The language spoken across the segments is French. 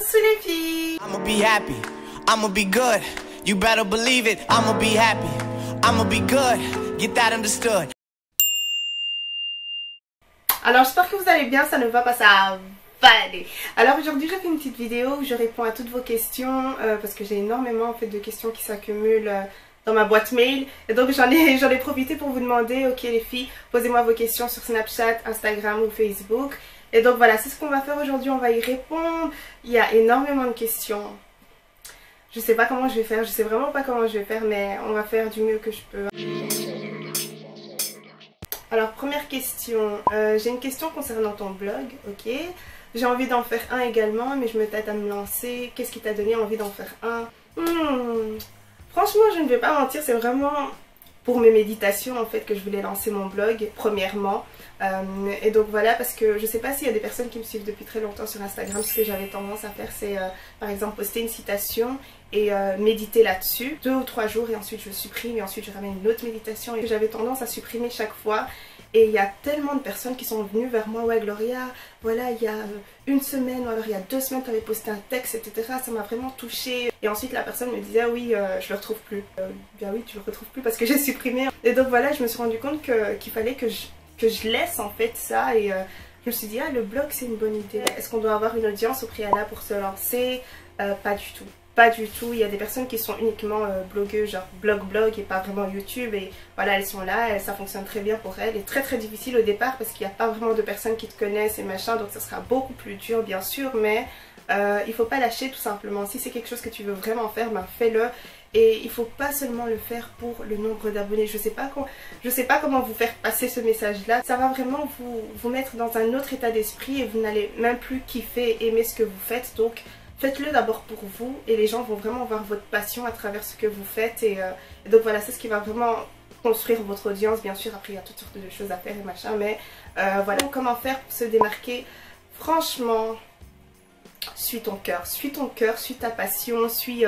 sous les filles. I'ma be happy, I'ma be good. You better believe it, I'ma be happy, I'ma be good. Get that understood. Alors j'espère que vous allez bien, ça ne va pas, ça va aller. Alors aujourd'hui je fais une petite vidéo où je réponds à toutes vos questions parce que j'ai énormément en fait de questions qui s'accumulent dans ma boîte mail. Et donc j'en ai profité pour vous demander, ok les filles, posez-moi vos questions sur Snapchat, Instagram ou Facebook. Et donc voilà, c'est ce qu'on va faire aujourd'hui, on va y répondre. Il y a énormément de questions. Je sais pas comment je vais faire, je sais vraiment pas comment je vais faire, mais on va faire du mieux que je peux. Alors première question, j'ai une question concernant ton blog, ok. J'ai envie d'en faire un également, mais je me tâte à me lancer. Qu'est-ce qui t'a donné envie d'en faire un? Franchement, je ne vais pas mentir, c'est vraiment pour mes méditations en fait que je voulais lancer mon blog, premièrement. Et donc voilà, parce que je sais pas s'il y a des personnes qui me suivent depuis très longtemps sur Instagram. Ce que j'avais tendance à faire, c'est par exemple poster une citation et méditer là-dessus 2 ou 3 jours, et ensuite je supprime et ensuite je ramène une autre méditation, et j'avais tendance à supprimer chaque fois. Et il y a tellement de personnes qui sont venues vers moi, ouais Gloria, voilà il y a une semaine ou alors il y a 2 semaines tu avais posté un texte, etc. Ça m'a vraiment touchée. Et ensuite la personne me disait, ah oui je le retrouve plus. Bien oui, tu le retrouves plus parce que j'ai supprimé. Et donc voilà, je me suis rendu compte qu'il fallait que je laisse en fait ça. Et je me suis dit, ah le blog c'est une bonne idée. Est-ce qu'on doit avoir une audience au préalable pour se lancer? Pas du tout. Pas du tout, il y a des personnes qui sont uniquement blogueuses, genre blog et pas vraiment YouTube, et voilà elles sont là, ça fonctionne très bien pour elles, et très difficile au départ parce qu'il n'y a pas vraiment de personnes qui te connaissent et machin, donc ça sera beaucoup plus dur bien sûr, mais il faut pas lâcher tout simplement. Si c'est quelque chose que tu veux vraiment faire, ben fais-le, et il faut pas seulement le faire pour le nombre d'abonnés. Je sais pas comment vous faire passer ce message là, ça va vraiment vous mettre dans un autre état d'esprit et vous n'allez même plus kiffer, aimer ce que vous faites, donc faites-le d'abord pour vous et les gens vont vraiment voir votre passion à travers ce que vous faites. Et donc voilà, c'est ce qui va vraiment construire votre audience. Bien sûr, après il y a toutes sortes de choses à faire et machin, mais voilà. Comment faire pour se démarquer? Franchement, suis ton cœur, suis ta passion, suis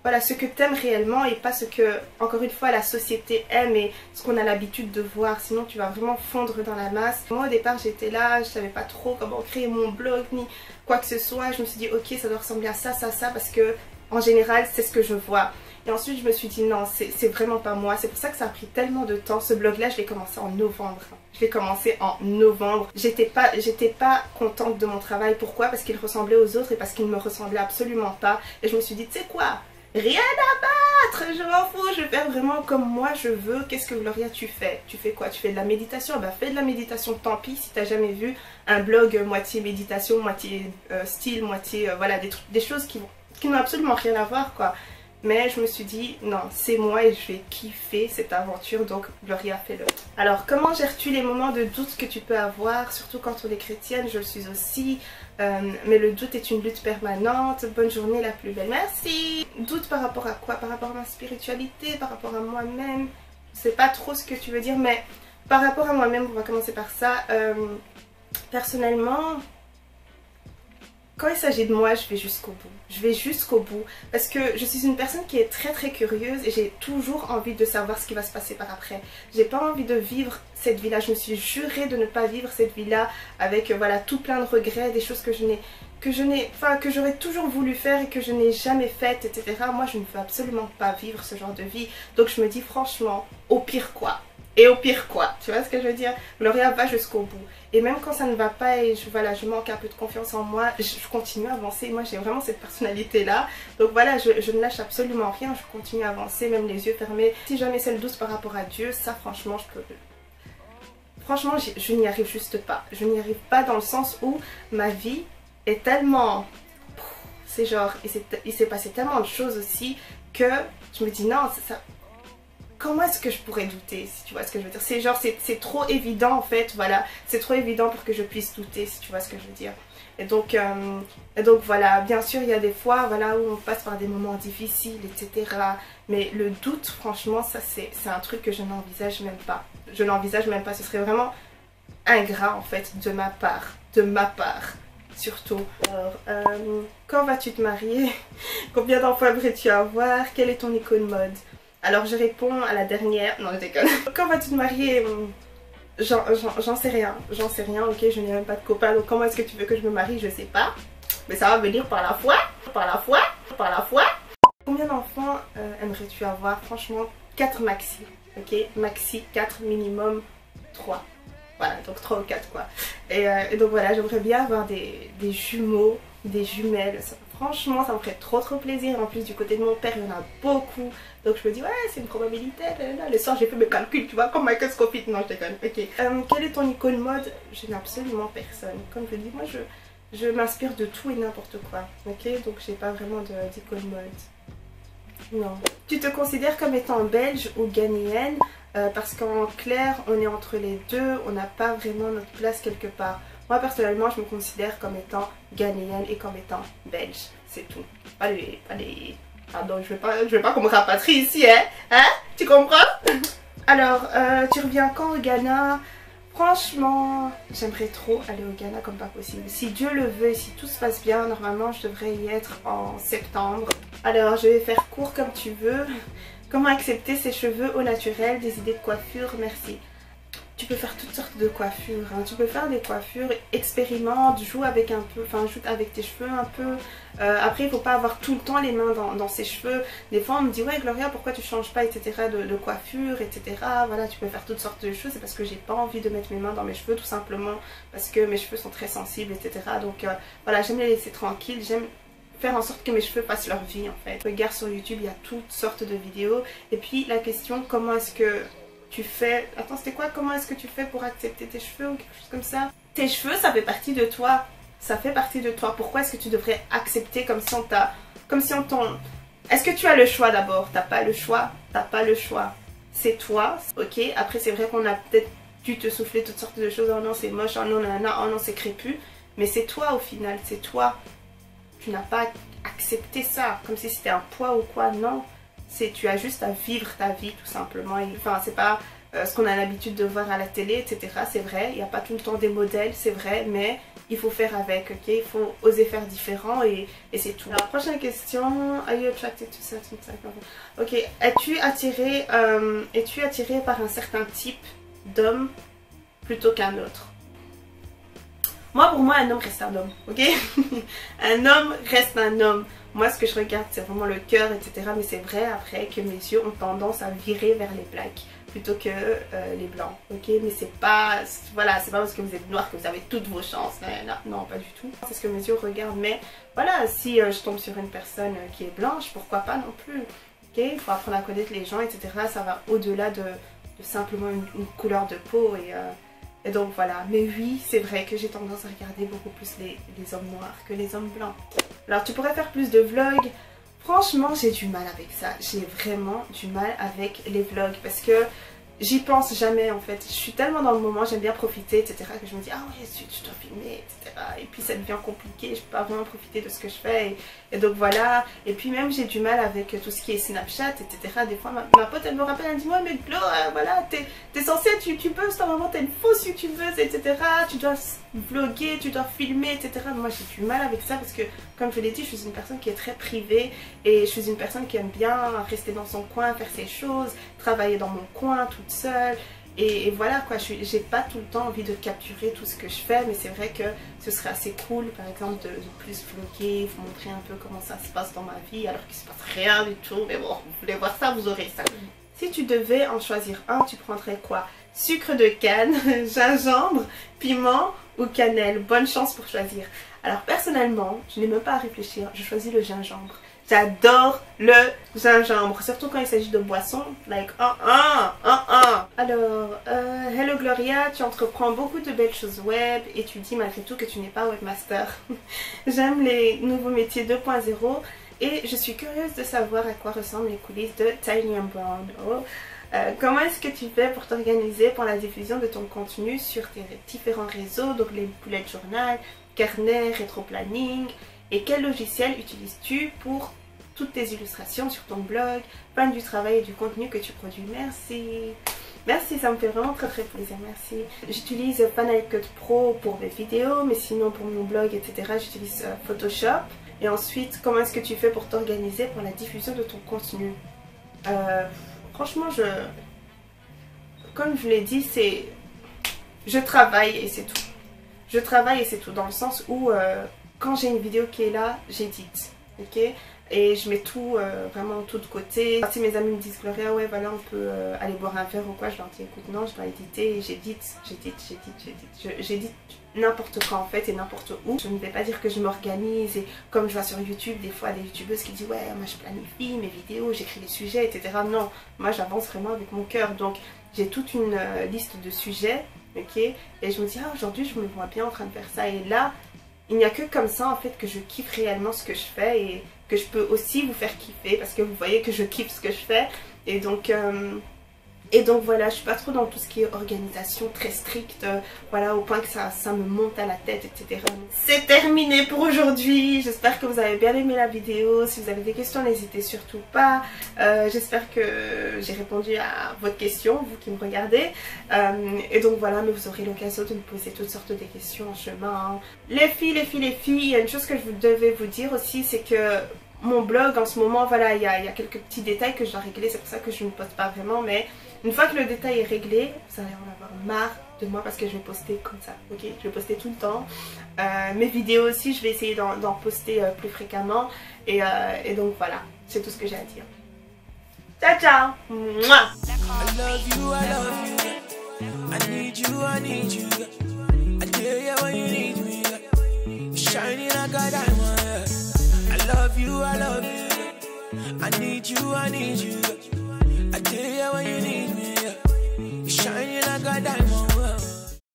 voilà, ce que tu aimes réellement et pas ce que, encore une fois, la société aime et ce qu'on a l'habitude de voir. Sinon tu vas vraiment fondre dans la masse. Moi au départ j'étais là, je savais pas trop comment créer mon blog ni quoi que ce soit. Je me suis dit ok, ça doit ressembler à ça, parce que en général c'est ce que je vois. Et ensuite je me suis dit non, c'est vraiment pas moi. C'est pour ça que ça a pris tellement de temps. Ce blog là je l'ai commencé en novembre. J'étais pas contente de mon travail. Pourquoi? Parce qu'il ressemblait aux autres et parce qu'il me ressemblait absolument pas. Et je me suis dit, tu sais quoi, rien à battre, je m'en fous, je vais faire vraiment comme moi je veux. Qu'est-ce que Gloria tu fais? Tu fais quoi? Tu fais de la méditation? Bah fais de la méditation, tant pis si t'as jamais vu un blog moitié méditation, moitié style, moitié voilà, des choses qui n'ont absolument rien à voir quoi. Mais je me suis dit non, c'est moi et je vais kiffer cette aventure, donc Gloria fais-le. Alors comment gères-tu les moments de doute que tu peux avoir, surtout quand on est chrétienne? Je le suis aussi, mais le doute est une lutte permanente. Bonne journée la plus belle, merci. Doute par rapport à quoi? Par rapport à ma spiritualité, par rapport à moi-même? Je sais pas trop ce que tu veux dire, mais par rapport à moi-même, on va commencer par ça. Personnellement, quand il s'agit de moi, je vais jusqu'au bout. Je vais jusqu'au bout parce que je suis une personne qui est très curieuse et j'ai toujours envie de savoir ce qui va se passer par après. J'ai pas envie de vivre cette vie-là. Je me suis jurée de ne pas vivre cette vie-là avec voilà tout plein de regrets, des choses que j'aurais toujours voulu faire et que je n'ai jamais faites, etc. Moi, je ne veux absolument pas vivre ce genre de vie. Donc je me dis franchement, au pire quoi? Et au pire quoi, tu vois ce que je veux dire? Gloria va jusqu'au bout. Et même quand ça ne va pas et je manque un peu de confiance en moi, je continue à avancer. Moi j'ai vraiment cette personnalité là. Donc voilà, je ne lâche absolument rien, je continue à avancer, même les yeux fermés. Si jamais c'est le doute par rapport à Dieu, ça franchement je peux... Franchement je n'y arrive juste pas. Je n'y arrive pas dans le sens où ma vie est tellement... C'est genre, il s'est passé tellement de choses aussi que je me dis non, ça... Comment est-ce que je pourrais douter, si tu vois ce que je veux dire? C'est genre, c'est trop évident en fait, voilà. C'est trop évident pour que je puisse douter, si tu vois ce que je veux dire. Et donc voilà, bien sûr il y a des fois voilà, où on passe par des moments difficiles, etc. Mais le doute, franchement, ça c'est un truc que je n'envisage même pas. Je n'envisage même pas, ce serait vraiment ingrat en fait de ma part. Surtout. Alors, quand vas-tu te marier? Combien d'enfants aimerais-tu avoir? Quelle est ton icône mode? Alors je réponds à la dernière, non je déconne. Quand vas-tu te marier? J'en sais rien, ok, je n'ai même pas de copain, donc comment est-ce que tu veux que je me marie? Je sais pas. mais ça va venir par la foi, par la foi, par la foi. Combien d'enfants aimerais-tu avoir? Franchement, 4 maxi, ok? Maxi, 4, minimum 3. Voilà, donc 3 ou 4 quoi. Et donc voilà, j'aimerais bien avoir des jumeaux, des jumelles. Franchement, ça me ferait trop plaisir. En plus, du côté de mon père, il y en a beaucoup. Donc je me dis, ouais, c'est une probabilité. Là, le soir, j'ai fait mes calculs, tu vois, comme Michael Scofield. Non, je déconne. Ok. Quelle est ton icône mode? Je n'ai absolument personne. Comme je dis, moi, je m'inspire de tout et n'importe quoi. Ok, donc j'ai pas vraiment d'icône mode. Non. Tu te considères comme étant belge ou ghanéenne? Parce qu'en clair, on est entre les deux. On n'a pas vraiment notre place quelque part. Moi personnellement je me considère comme étant ghanéenne et comme étant belge, c'est tout. Allez, pardon, je vais pas qu'on me rapatrie ici, hein, tu comprends? Alors, tu reviens quand au Ghana? Franchement, j'aimerais trop aller au Ghana comme pas possible. Si Dieu le veut et si tout se passe bien, normalement je devrais y être en septembre. Alors, je vais faire court comme tu veux. Comment accepter ses cheveux au naturel? Des idées de coiffure? Merci. Tu peux faire toutes sortes de coiffures, hein. Tu peux faire des coiffures, expérimente, joue avec un peu, enfin joue avec tes cheveux un peu. Après il ne faut pas avoir tout le temps les mains dans ses cheveux. Des fois on me dit ouais Gloria pourquoi tu changes pas etc de coiffure etc. Voilà tu peux faire toutes sortes de choses, c'est parce que j'ai pas envie de mettre mes mains dans mes cheveux tout simplement parce que mes cheveux sont très sensibles etc. Donc voilà j'aime les laisser tranquilles, j'aime faire en sorte que mes cheveux passent leur vie en fait. Regarde sur YouTube il y a toutes sortes de vidéos et puis la question comment est-ce que tu fais... Attends, c'était quoi? Comment est-ce que tu fais pour accepter tes cheveux ou quelque chose comme ça? Tes cheveux, ça fait partie de toi. Ça fait partie de toi. Pourquoi est-ce que tu devrais accepter comme si on t'a... Comme si on t'en... Est-ce que tu as le choix d'abord? T'as pas le choix. T'as pas le choix. C'est toi. Ok. Après, c'est vrai qu'on a peut-être dû te souffler toutes sortes de choses. Oh non, c'est moche. Oh non, nanana. Oh non, c'est crépus. Mais c'est toi au final. C'est toi. Tu n'as pas accepté ça. Comme si c'était un poids ou quoi. Non. Tu as juste à vivre ta vie tout simplement. Enfin c'est pas ce qu'on a l'habitude de voir à la télé etc. C'est vrai, il n'y a pas tout le temps des modèles, c'est vrai, mais il faut faire avec, ok. Il faut oser faire différent et c'est tout. Alors prochaine question. Are you attracted to certain type of... Ok, es-tu attiré par un certain type d'homme plutôt qu'un autre? Moi, pour moi, un homme reste un homme, ok. Un homme reste un homme. Moi, ce que je regarde, c'est vraiment le cœur, etc. Mais c'est vrai, après, que mes yeux ont tendance à virer vers les blacks plutôt que les blancs, ok. Mais c'est pas... Voilà, c'est pas parce que vous êtes noir que vous avez toutes vos chances. Non, pas du tout. C'est ce que mes yeux regardent. Mais voilà, si je tombe sur une personne qui est blanche, pourquoi pas non plus, ok. Il faut apprendre à connaître les gens, etc. Ça va au-delà de simplement une couleur de peau et donc voilà, mais oui, c'est vrai que j'ai tendance à regarder beaucoup plus les hommes noirs que les hommes blancs. Alors tu pourrais faire plus de vlogs. Franchement, j'ai du mal avec ça. J'ai vraiment du mal avec les vlogs parce que j'y pense jamais en fait. Je suis tellement dans le moment, j'aime bien profiter, etc. que je me dis, ah ouais, tu dois filmer, etc. Et puis ça devient compliqué, je peux pas vraiment profiter de ce que je fais. Et donc voilà. Et puis même j'ai du mal avec tout ce qui est Snapchat, etc. Des fois ma pote elle me rappelle, elle dit, ouais mais Glo, voilà, t'es censée être youtubeuse, à un moment t'es une fausse youtubeuse, etc. Tu dois vlogger, tu dois filmer, etc. Moi j'ai du mal avec ça parce que comme je l'ai dit, je suis une personne qui est très privée. Et je suis une personne qui aime bien rester dans son coin, faire ses choses, travailler dans mon coin toute seule. Et voilà quoi, j'ai pas tout le temps envie de capturer tout ce que je fais, mais c'est vrai que ce serait assez cool par exemple de plus vlogger, vous montrer un peu comment ça se passe dans ma vie alors qu'il se passe rien du tout, mais bon, vous voulez voir ça, vous aurez ça. Si tu devais en choisir un, tu prendrais quoi? Sucre de canne, gingembre, piment ou cannelle? Bonne chance pour choisir. Alors personnellement, je n'ai même pas à réfléchir, je choisis le gingembre. J'adore le gingembre, surtout quand il s'agit de boissons, like Alors, hello Gloria, tu entreprends beaucoup de belles choses web et tu dis malgré tout que tu n'es pas webmaster. J'aime les nouveaux métiers 2.0 et je suis curieuse de savoir à quoi ressemblent les coulisses de Tiny and Brown. Comment est-ce que tu fais pour t'organiser pour la diffusion de ton contenu sur tes différents réseaux, donc les bullet journal, carnet, rétro-planning? Et quel logiciel utilises-tu pour toutes tes illustrations sur ton blog, fan du travail et du contenu que tu produis? Merci. Merci, ça me fait vraiment très plaisir, merci. J'utilise Final Cut Pro pour mes vidéos, mais sinon pour mon blog, etc. j'utilise Photoshop. Et ensuite, comment est-ce que tu fais pour t'organiser pour la diffusion de ton contenu? Franchement, comme je l'ai dit, je travaille et c'est tout. Je travaille et c'est tout, dans le sens où... quand j'ai une vidéo qui est là, j'édite, ok? Et je mets tout, vraiment tout de côté. Si mes amis me disent Gloria, ouais voilà on peut aller boire un verre ou quoi, je leur dis écoute non, je dois éditer et j'édite n'importe quand en fait et n'importe où. Je ne vais pas dire que je m'organise et comme je vois sur YouTube des fois des youtubeuses qui disent ouais moi je planifie mes vidéos, j'écris les sujets etc. Non, moi j'avance vraiment avec mon cœur, donc j'ai toute une liste de sujets, ok? Et je me dis ah aujourd'hui je me vois bien en train de faire ça, et là il n'y a que comme ça en fait que je kiffe réellement ce que je fais et que je peux aussi vous faire kiffer parce que vous voyez que je kiffe ce que je fais. Et donc voilà, je suis pas trop dans tout ce qui est organisation très stricte, voilà, au point que ça me monte à la tête, etc. C'est terminé pour aujourd'hui, j'espère que vous avez bien aimé la vidéo. Si vous avez des questions, n'hésitez surtout pas. J'espère que j'ai répondu à votre question, vous qui me regardez. Et donc voilà, mais vous aurez l'occasion de me poser toutes sortes de questions en chemin. Les filles, il y a une chose que je devais vous dire aussi, c'est que mon blog en ce moment, voilà, il y a quelques petits détails que je dois régler, c'est pour ça que je ne poste pas vraiment, mais une fois que le détail est réglé, vous allez en avoir marre de moi parce que je vais poster comme ça, ok? Je vais poster tout le temps. Mes vidéos aussi, je vais essayer d'en poster plus fréquemment. Et donc voilà, c'est tout ce que j'ai à dire. Ciao, ciao! Mouah. I love you, I love you. I need you, I need you. I tell you when you need me. Shining like a diamond. I love you, I love you. I need you, I need you. I tell you when you need me. Shining like a diamond.